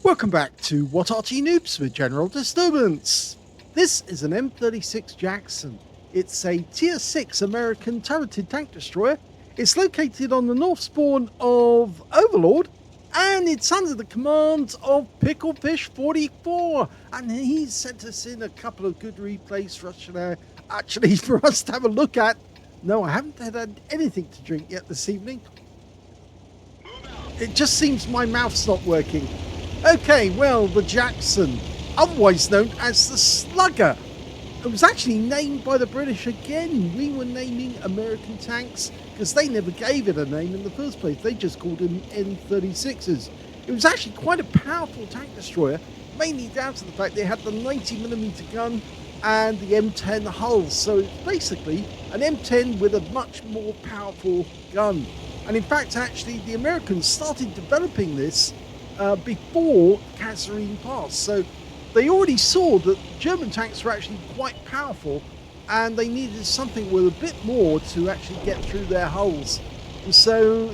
Welcome back to What Arty Noobs with General Disturbance. This is an M36 Jackson. It's a Tier 6 American turreted tank destroyer. It's located on the north spawn of Overlord, and it's under the command of Picklefish44. And he's sent us in a couple of good replays for us to have a look at. No, I haven't had anything to drink yet this evening. It just seems my mouth's not working. Okay, well, the Jackson, otherwise known as the Slugger. It was actually named by the British again. We were naming American tanks because they never gave it a name in the first place. They just called them M36s. It was actually quite a powerful tank destroyer, mainly down to the fact they had the 90mm gun and the M10 hull. So it's basically an M10 with a much more powerful gun. And in fact, actually, the Americans started developing this before Kasserine passed. So they already saw that German tanks were actually quite powerful and they needed something with a bit more to actually get through their hulls. And so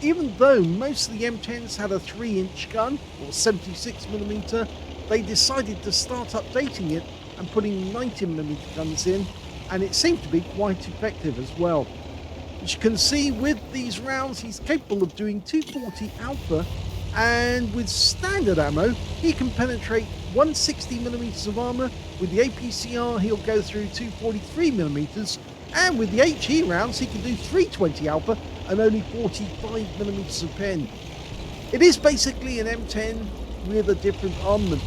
even though most of the M10s had a 3-inch gun or 76mm, they decided to start updating it and putting 90mm guns in, and it seemed to be quite effective as well. As you can see with these rounds, he's capable of doing 240 alpha, and with standard ammo he can penetrate 160mm of armor. With the APCR he'll go through 243mm, and with the HE rounds he can do 320 alpha and only 45mm of pen. It is basically an M10 with a different armament.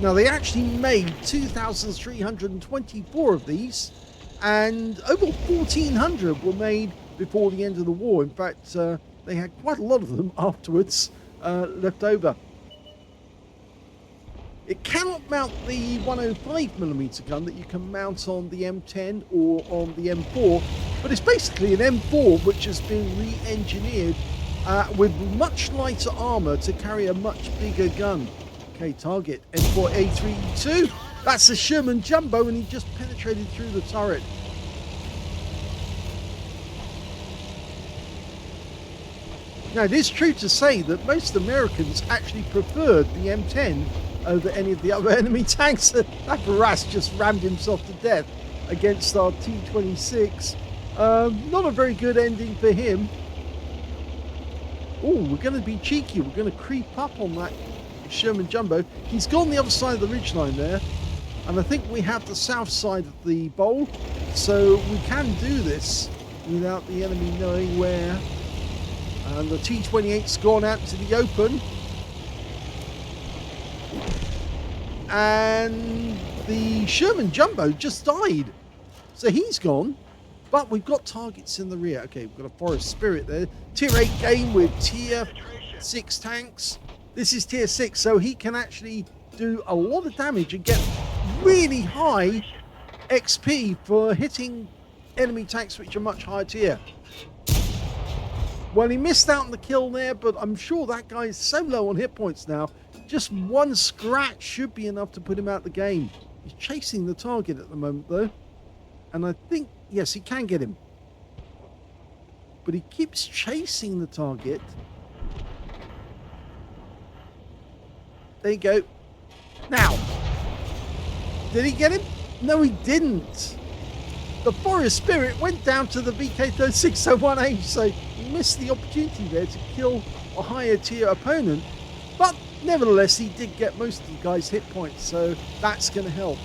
Now, they actually made 2,324 of these, and over 1,400 were made before the end of the war. In fact, they had quite a lot of them afterwards left over. It cannot mount the 105mm gun that you can mount on the M10 or on the M4, but it's basically an M4 which has been re-engineered with much lighter armor to carry a much bigger gun. Okay, target M4A3E8. That's a Sherman Jumbo, and he just penetrated through the turret. Now, it is true to say that most Americans actually preferred the M10 over any of the other enemy tanks. That Barras just rammed himself to death against our T-26. Not a very good ending for him. Oh, we're going to be cheeky. We're going to creep up on that Sherman Jumbo. He's gone the other side of the ridgeline there, and I think we have the south side of the bowl, so we can do this without the enemy knowing where. And the T-28's gone out to the open, and the Sherman Jumbo just died, so he's gone. But we've got targets in the rear. Okay, we've got a Forest Spirit there. Tier 8 game with Tier 6 tanks. This is Tier 6, so he can actually do a lot of damage and get really high XP for hitting enemy tanks which are much higher tier. Well, he missed out on the kill there, but I'm sure that guy is so low on hit points now. Just one scratch should be enough to put him out of the game. He's chasing the target at the moment, though. And I think, yes, he can get him. But he keeps chasing the target. There you go. Now, did he get him? No, he didn't. The Forest Spirit went down to the VK601H, so he missed the opportunity there to kill a higher tier opponent. But nevertheless, he did get most of the guy's hit points, so that's going to help.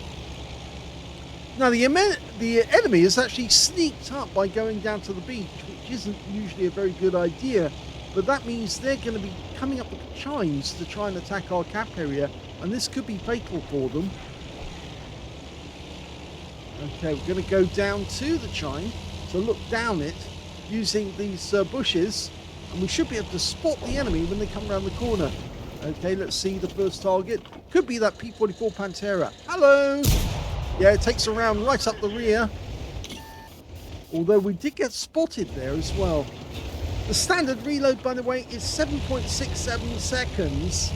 Now, the enemy has actually sneaked up by going down to the beach, which isn't usually a very good idea. But that means they're going to be coming up with chimes to try and attack our cap area, and this could be fatal for them. Okay, we're going to go down to the chime to look down it using these bushes, and we should be able to spot the enemy when they come around the corner. Okay, let's see the first target. Could be that P44 Pantera. Hello! Yeah, it takes a round right up the rear. Although we did get spotted there as well. The standard reload, by the way, is 7.67 seconds.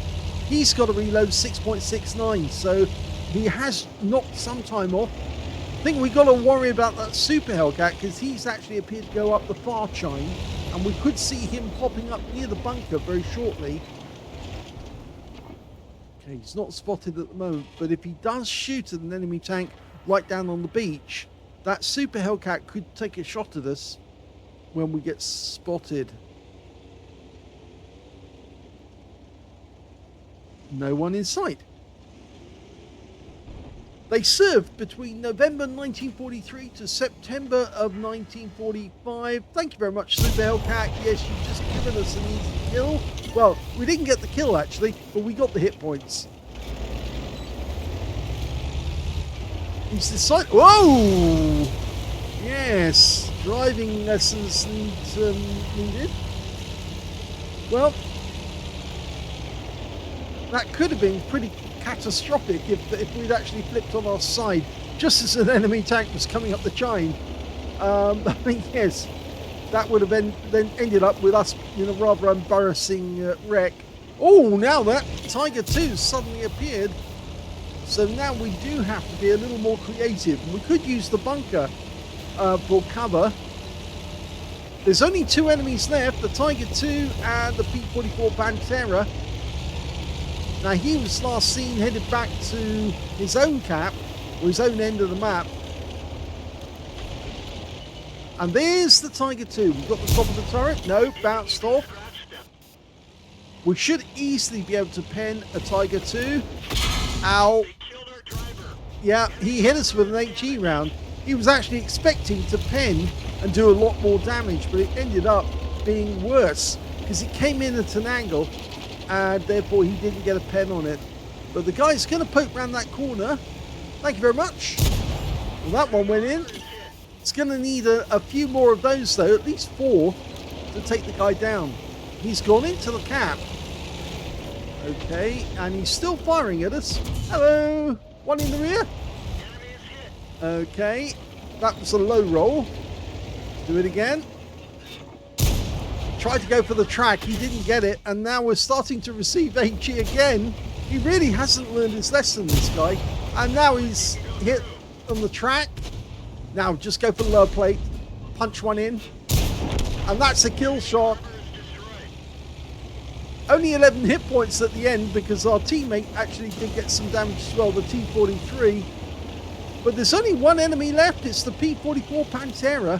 He's got a reload 6.69, so he has knocked some time off. I think we've got to worry about that Super Hellcat because he's actually appeared to go up the far chine, and we could see him popping up near the bunker very shortly. Okay, he's not spotted at the moment, but if he does shoot at an enemy tank right down on the beach, that Super Hellcat could take a shot at us when we get spotted. No one in sight. They served between November 1943 to September of 1945. Thank you very much, Super Hellcat. Yes, you've just given us an easy kill. Well, we didn't get the kill actually, but we got the hit points. He's decided. Whoa! Yes, driving lessons needed. Well, that could have been pretty catastrophic if we'd actually flipped on our side just as an enemy tank was coming up the chine. I mean, yes, that would have then ended up with us in a rather embarrassing wreck. Oh, now that Tiger 2 suddenly appeared, so now we do have to be a little more creative. We could use the bunker for cover. There's only 2 enemies left, the Tiger 2 and the P-44 Pantera. Now, he was last seen headed back to his own cap, or his own end of the map. And there's the Tiger 2. We've got the top of the turret. No, bounced off. We should easily be able to pen a Tiger 2. Ow. Yeah, he hit us with an HE round. He was actually expecting to pen and do a lot more damage, but it ended up being worse because it came in at an angle, and therefore he didn't get a pen on it. But the guy's going to poke around that corner. Thank you very much. Well, that one went in. It's going to need a few more of those, though, at least 4, to take the guy down. He's gone into the cap. Okay, and he's still firing at us. Hello. One in the rear. Okay, that was a low roll. Do it again. Tried to go for the track, he didn't get it, and now we're starting to receive HE again. He really hasn't learned his lesson, this guy. And now he's hit on the track. Now just go for the lower plate, punch one in, and that's a kill shot. Only 11 hit points at the end because our teammate actually did get some damage as well, the T-43. But there's only one enemy left, it's the P-44 Pantera.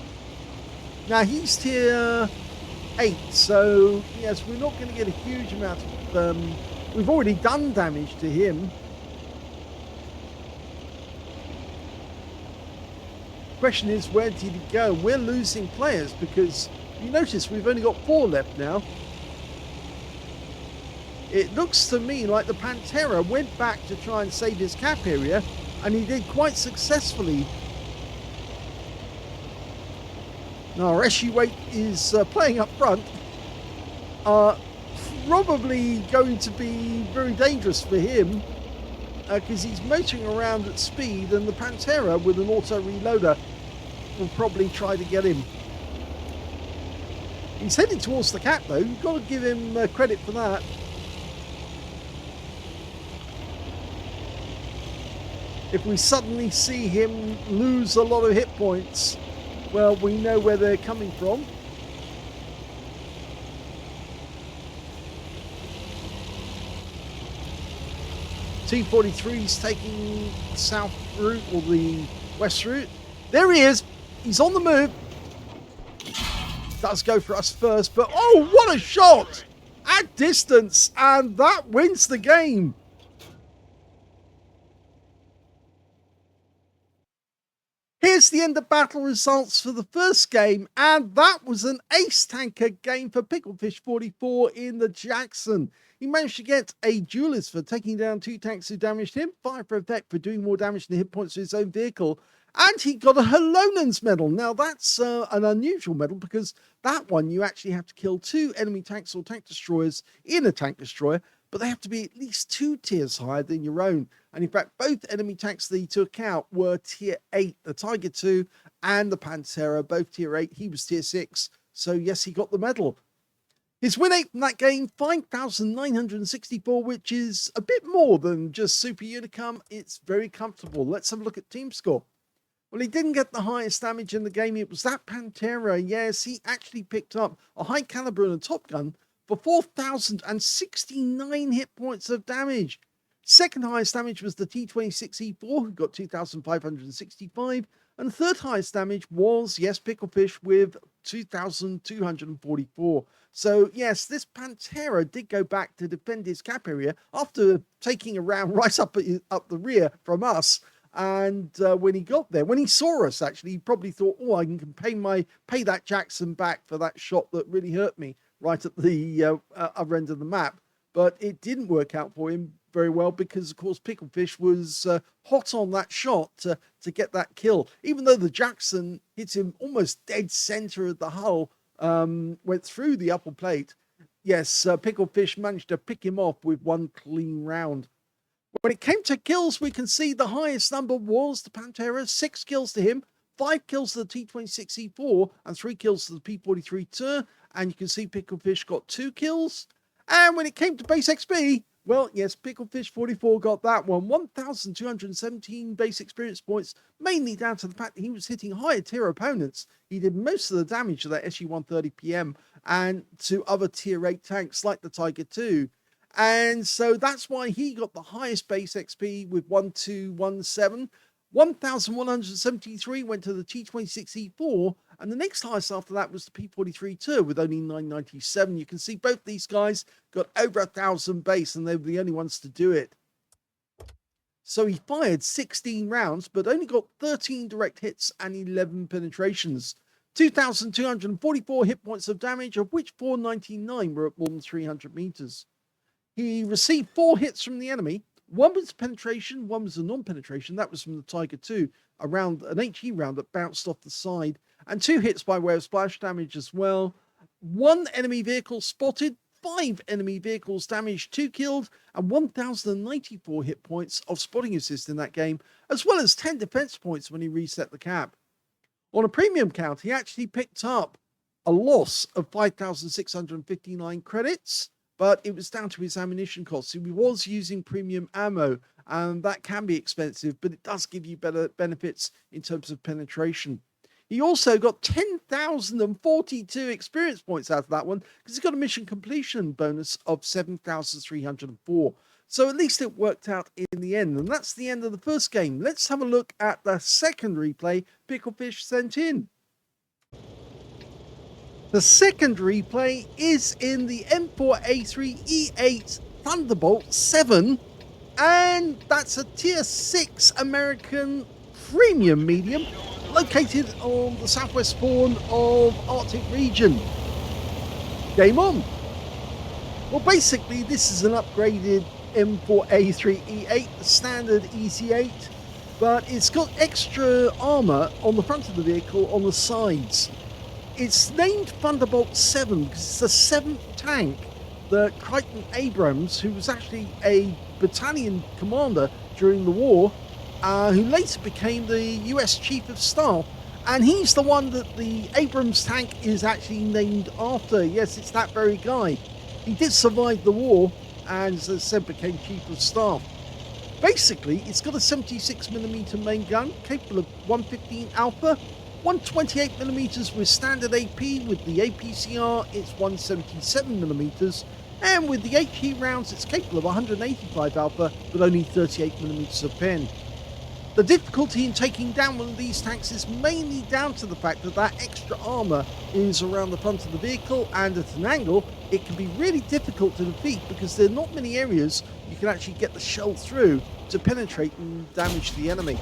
Now he's tier 8, so yes, we're not going to get a huge amount of we've already done damage to him. Question is, where did he go? We're losing players because you notice we've only got 4 left now. It looks to me like the Pantera went back to try and save his cap area, and he did quite successfully. Now, our SU weight is playing up front. Probably going to be very dangerous for him because he's motoring around at speed, and the Pantera with an auto reloader will probably try to get him. He's heading towards the cap, though. You've got to give him credit for that. If we suddenly see him lose a lot of hit points, well, we know where they're coming from. T-43's taking the south route or the west route. There he is. He's on the move. Does go for us first, but oh, what a shot at distance, and that wins the game. Here's the end of battle results for the first game, and that was an ace tanker game for Picklefish44 in the Jackson. He managed to get a duelist for taking down 2 tanks who damaged him, 5 for effect for doing more damage than hit points to his own vehicle, and he got a Halonen's medal. Now that's an unusual medal because that one you actually have to kill 2 enemy tanks or tank destroyers in a tank destroyer, but they have to be at least 2 tiers higher than your own. And in fact, both enemy tanks that he took out were tier 8, the Tiger 2 and the Pantera, both tier 8. He was tier 6, so yes, he got the medal. His win rate from that game, 5,964, which is a bit more than just Super Unicum. It's very comfortable. Let's have a look at team score. Well, he didn't get the highest damage in the game. It was that Pantera. Yes, he actually picked up a high caliber and a top gun for 4,069 hit points of damage. Second highest damage was the T26E4, who got 2,565. And the third highest damage was, yes, Picklefish with 2,244. So, yes, this Pantera did go back to defend his cap area after taking a round right up the rear from us. And when he got there, when he saw us, actually, he probably thought, oh, I can pay that Jackson back for that shot that really hurt me right at the other end of the map. But it didn't work out for him very well because, of course, Picklefish was hot on that shot to get that kill. Even though the Jackson hit him almost dead center of the hull, went through the upper plate. Yes, Picklefish managed to pick him off with one clean round. When it came to kills, we can see the highest number was the Pantera, 6 kills to him, 5 kills to the T26E4, and 3 kills to the P43-2. And you can see Picklefish got 2 kills. And when it came to base XP, well, yes, Picklefish44 got that one. 1,217 base experience points, mainly down to the fact that he was hitting higher tier opponents. He did most of the damage to that SU-130 PM and to other tier 8 tanks like the Tiger II. And so that's why he got the highest base XP with 1,217. 1,173 went to the T26E4, and the next highest after that was the P43-2 with only 997. You can see both these guys got over 1,000 base, and they were the only ones to do it. So he fired 16 rounds, but only got 13 direct hits and 11 penetrations. 2,244 hit points of damage, of which 499 were at more than 300 meters. He received 4 hits from the enemy. One was penetration, one was a non-penetration. That was from the Tiger II, around an HE round that bounced off the side, and 2 hits by way of splash damage as well. 1 enemy vehicle spotted, 5 enemy vehicles damaged, 2 killed, and 1,094 hit points of spotting assist in that game, as well as 10 defense points when he reset the cap. On a premium count, he actually picked up a loss of 5,659 credits, but it was down to his ammunition costs. He was using premium ammo, and that can be expensive, but it does give you better benefits in terms of penetration. He also got 10,042 experience points out of that one, because he got a mission completion bonus of 7,304. So at least it worked out in the end, and that's the end of the first game. Let's have a look at the second replay Picklefish sent in. The second replay is in the M4A3E8 Thunderbolt VII, and that's a tier 6 American premium medium located on the southwest spawn of Arctic Region. Game on. Well, basically, this is an upgraded M4A3E8, the standard EC8, but it's got extra armor on the front of the vehicle on the sides. It's named Thunderbolt VII because it's the 7th tank that Crichton Abrams, who was actually a battalion commander during the war, who later became the US Chief of Staff, and he's the one that the Abrams tank is actually named after. Yes, it's that very guy. He did survive the war and, as I said, became Chief of Staff. Basically, it's got a 76mm main gun capable of 115 Alpha, 128mm with standard AP. With the APCR, it's 177mm, and with the HE rounds, it's capable of 185 Alpha, but only 38mm of pen. The difficulty in taking down one of these tanks is mainly down to the fact that that extra armor is around the front of the vehicle, and at an angle, it can be really difficult to defeat because there are not many areas you can actually get the shell through to penetrate and damage the enemy.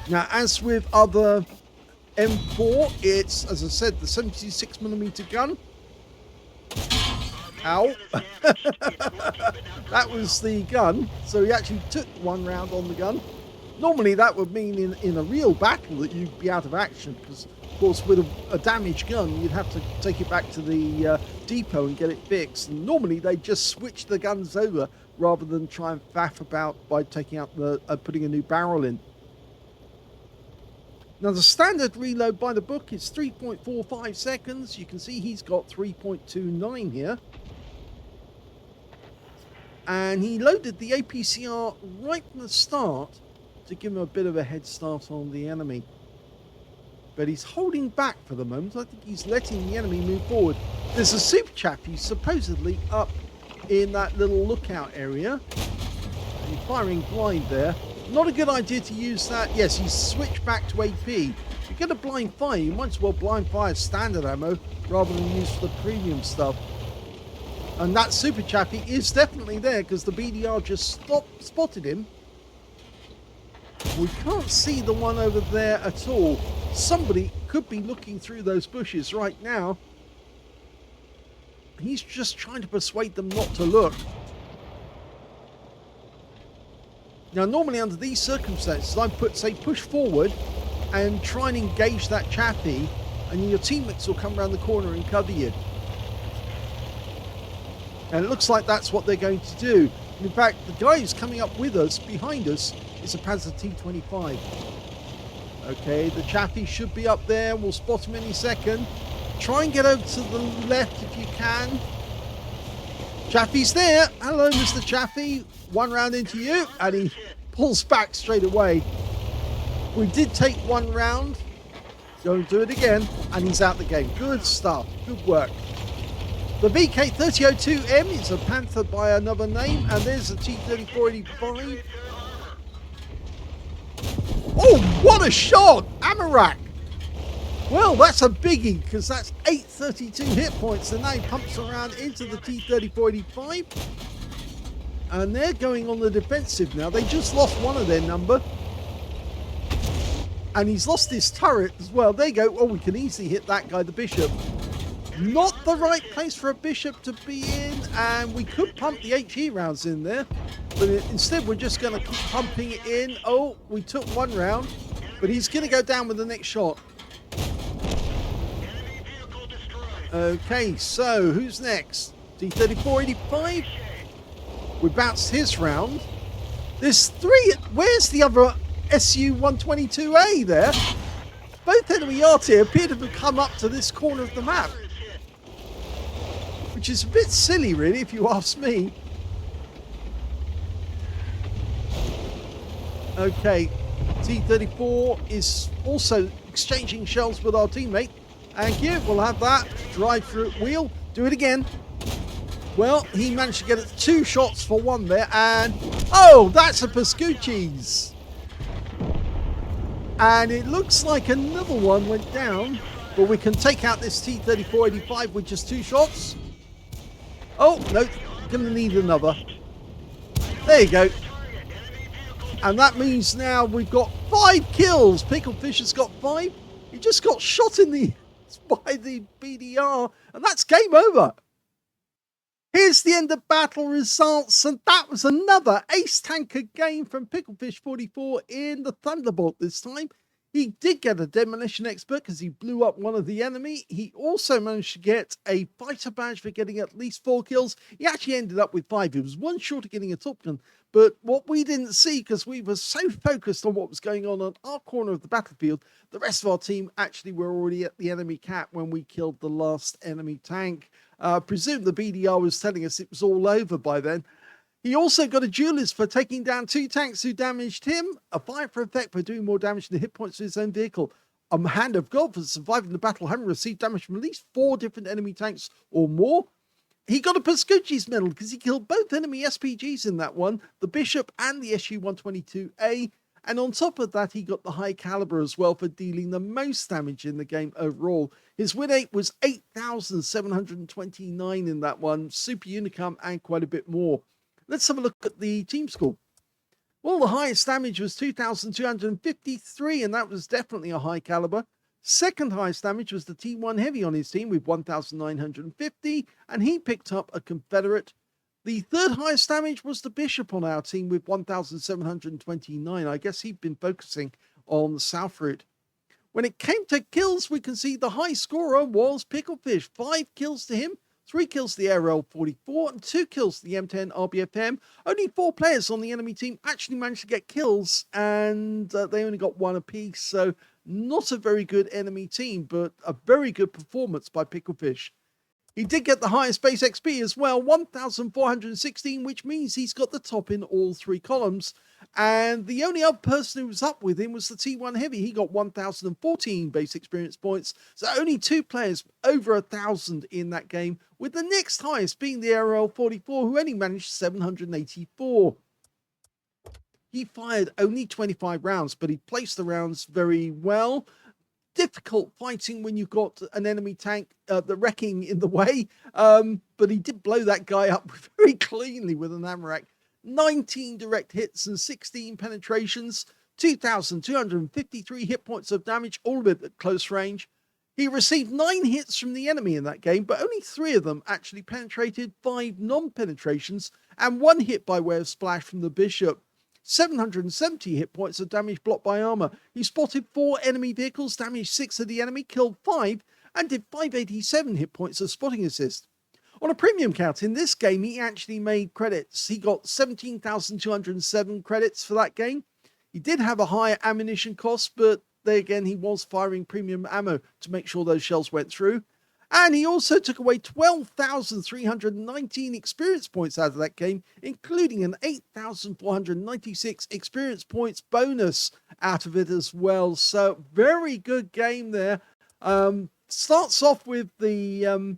Now, as with other M4, it's, as I said, the 76mm gun. Ow. That was the gun. So he actually took 1 round on the gun. Normally that would mean in a real battle that you'd be out of action, because, of course, with a damaged gun, you'd have to take it back to the depot and get it fixed. And normally they just switch the guns over rather than try and faff about by taking out putting a new barrel in. Now, the standard reload by the book is 3.45 seconds. You can see he's got 3.29 here. And he loaded the APCR right from the start to give him a bit of a head start on the enemy. But he's holding back for the moment. I think he's letting the enemy move forward. There's a super chap who's supposedly up in that little lookout area. He's firing blind there. Not a good idea to use that. Yes, he's switched back to AP. If you get a blind fire, you might as well blind fire standard ammo rather than use the premium stuff. And that super chappy is definitely there because the BDR just spotted him. We can't see the one over there at all. Somebody could be looking through those bushes right now. He's just trying to persuade them not to look. Now, normally under these circumstances, I'd say push forward and try and engage that chappy, and your teammates will come around the corner and cover you. And it looks like that's what they're going to do. In fact, the guy who's coming up with us, behind us, is a Panzer T25. Okay, the chappy should be up there. We'll spot him any second. Try and get over to the left if you can. Chaffee's there. Hello, Mr. Chaffee. One round into you, and he pulls back straight away. We did take one round. Go and do it again, and he's out the game. Good stuff. Good work. The VK3002M is a Panther by another name, and there's a T3485. Oh, what a shot! Amarak! Well, that's a biggie, because that's 832 hit points, and now he pumps around into the T3485. And they're going on the defensive now. They just lost one of their number. And he's lost his turret as well. There you go. Oh, we can easily hit that guy, the Bishop. Not the right place for a Bishop to be in, and we could pump the HE rounds in there, but instead we're just going to keep pumping it in. Oh, we took one round, but he's going to go down with the next shot. Okay, so who's next? T3485. We bounced his round. There's three. Where's the other SU-122A there? Both enemy Arty appear to have come up to this corner of the map, which is a bit silly, really, if you ask me. Okay, T-34 is also exchanging shells with our teammate. Thank you, we'll have that. Drive through wheel, do it again. Well, he managed to get it 2 shots for 1 there, and oh, that's a Pascucci's. And it looks like another one went down, but we can take out this T-3485 with just 2 shots. Oh, no, gonna need another. There you go. And that means now we've got 5 kills. Picklefish has got 5. He just got shot in the by the BDR, and that's game over. Here's the end of battle results, and that was another ace tanker game from Picklefish44 in the Thunderbolt this time. He did get a demolition expert because he blew up one of the enemy. He also managed to get a fighter badge for getting at least 4 kills. He actually ended up with 5. He was 1 short of getting a Top Gun. But what we didn't see, because we were so focused on what was going on our corner of the battlefield, the rest of our team actually were already at the enemy cap when we killed the last enemy tank. Presume the BDR was telling us it was all over by then. He also got a duelist for taking down 2 tanks who damaged him, a fire for effect for doing more damage than the hit points to his own vehicle, a hand of God for surviving the battle, having received damage from at least 4 different enemy tanks or more. He got a Pascucci's medal because he killed both enemy SPGs in that one, the Bishop and the SU-122A. And on top of that, he got the high caliber as well for dealing the most damage in the game overall. His win rate was 8,729 in that one, super unicum and quite a bit more. Let's have a look at the team score. Well, the highest damage was 2,253, and that was definitely a high caliber. Second highest damage was the T1 Heavy on his team with 1,950, and he picked up a Confederate. The third highest damage was the Bishop on our team with 1,729. I guess he'd been focusing on the south route. When it came to kills, we can see the high scorer was Picklefish. 5 kills to him, 3 kills to the ARL44, and 2 kills to the M10 RBFM. Only 4 players on the enemy team actually managed to get kills, and they only got 1 apiece. So not a very good enemy team, but a very good performance by Picklefish. He did get the highest base XP as well, 1,416, which means he's got the top in all three columns. And the only other person who was up with him was the T1 Heavy. He got 1,014 base experience points. So only two players over 1,000 in that game, with the next highest being the RL44, who only managed 784. He fired only 25 rounds, but he placed the rounds very well. Difficult fighting when you've got an enemy tank, the wrecking in the way, but he did blow that guy up very cleanly with an Amarak. 19 direct hits and 16 penetrations, 2,253 hit points of damage, all of it at close range. He received 9 hits from the enemy in that game, but only 3 of them actually penetrated, 5 non-penetrations, and 1 hit by way of splash from the Bishop. 770 hit points of damage blocked by armor. He spotted 4 enemy vehicles, damaged 6 of the enemy, killed 5, and did 587 hit points of spotting assist. On a premium count in this game, he actually made credits. He got 17,207 credits for that game. He did have a higher ammunition cost, but there again, he was firing premium ammo to make sure those shells went through. And he also took away 12,319 experience points out of that game, including an 8,496 experience points bonus out of it as well. So very good game there. Starts off with the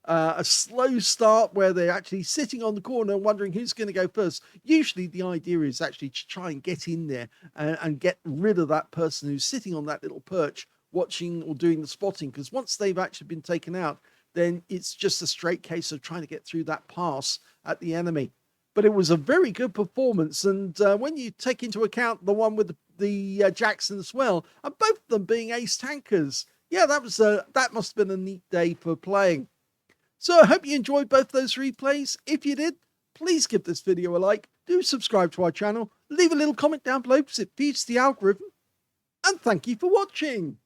a slow start where they're actually sitting on the corner wondering who's going to go first. Usually the idea is actually to try and get in there and get rid of that person who's sitting on that little perch watching or doing the spotting, because once they've actually been taken out, then it's just a straight case of trying to get through that pass at the enemy. But it was a very good performance, and when you take into account the one with the Jackson as well, and both of them being ace tankers, yeah, that must have been a neat day for playing. So I hope you enjoyed both those replays. If you did, please give this video a like, do subscribe to our channel, leave a little comment down below because it feeds the algorithm, and thank you for watching.